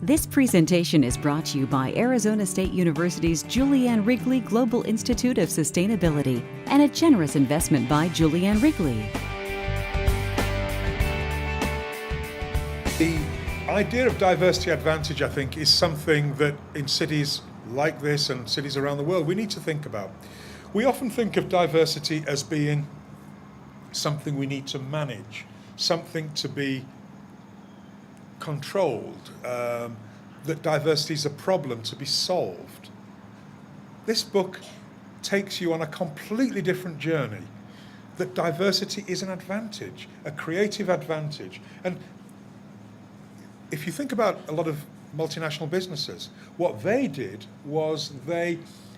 This presentation is brought to you by Arizona State University's Julian Wrigley Global Institute of Sustainability and a generous investment by Julian Wrigley. The idea of diversity advantage, I think, is something that in cities like this and cities around the world we need to think about. We often think of diversity as being something we need to manage, something to be controlled, that diversity is a problem to be solved. This book takes you on a completely different journey, that diversity is an advantage, a creative advantage. And if you think about a lot of multinational businesses, what they did was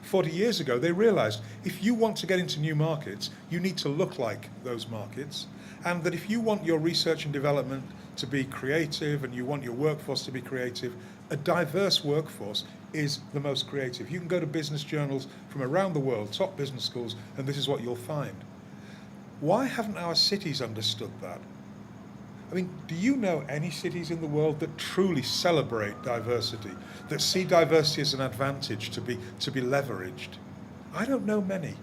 40 years ago, they realized if you want to get into new markets, you need to look like those markets. And that if you want your research and development to be creative and you want your workforce to be creative, a diverse workforce is the most creative. You can go to business journals from around the world, top business schools, and this is what you'll find. Why haven't our cities understood that? I mean, do you know any cities in the world that truly celebrate diversity, that see diversity as an advantage to be leveraged? I don't know many.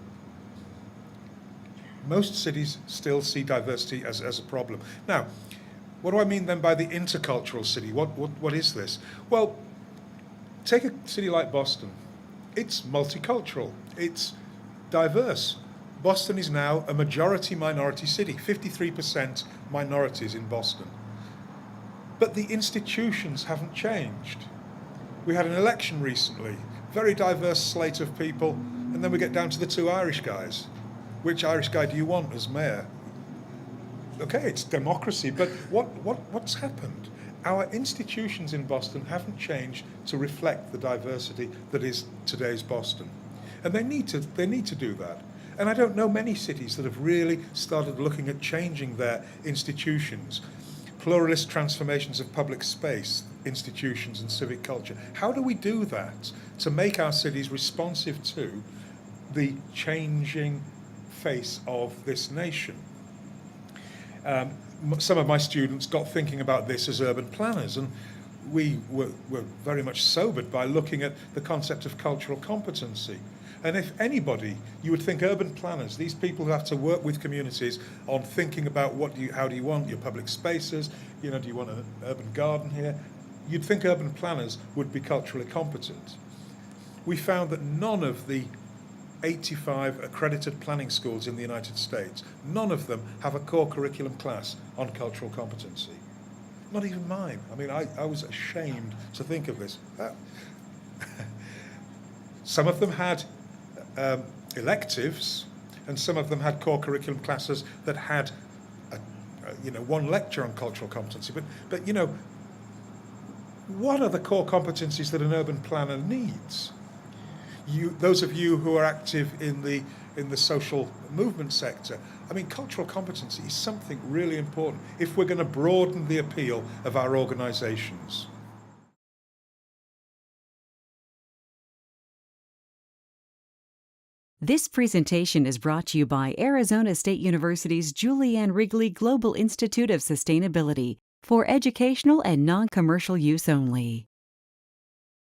Most cities still see diversity as a problem. Now, what do I mean then by the intercultural city? What is this? Well, take a city like Boston. It's multicultural. It's diverse. Boston is now a majority-minority city, 53% minorities in Boston. But the institutions haven't changed. We had an election recently, very diverse slate of people, and then we get down to the two Irish guys. Which Irish guy do you want as mayor? Okay, it's democracy, but what's happened? Our institutions in Boston haven't changed to reflect the diversity that is today's Boston. And they need to do that. And I don't know many cities that have really started looking at changing their institutions, pluralist transformations of public space, institutions and civic culture. How do we do that to make our cities responsive to the changing face of this nation? Some of my students got thinking about this as urban planners, and we were very much sobered by looking at the concept of cultural competency. And if anybody, you would think urban planners, these people who have to work with communities on thinking about how do you want your public spaces, do you want an urban garden here? You'd think urban planners would be culturally competent. We found that none of the 85 accredited planning schools in the United States, none of them have a core curriculum class on cultural competency. Not even mine. I mean, I was ashamed to think of this. Some of them had electives, and some of them had core curriculum classes that had one lecture on cultural competency. But what are the core competencies that an urban planner needs? Those of you who are active in the social movement sector, I mean, cultural competency is something really important if we're going to broaden the appeal of our organizations. This presentation is brought to you by Arizona State University's Julian Wrigley Global Institute of Sustainability for educational and non-commercial use only.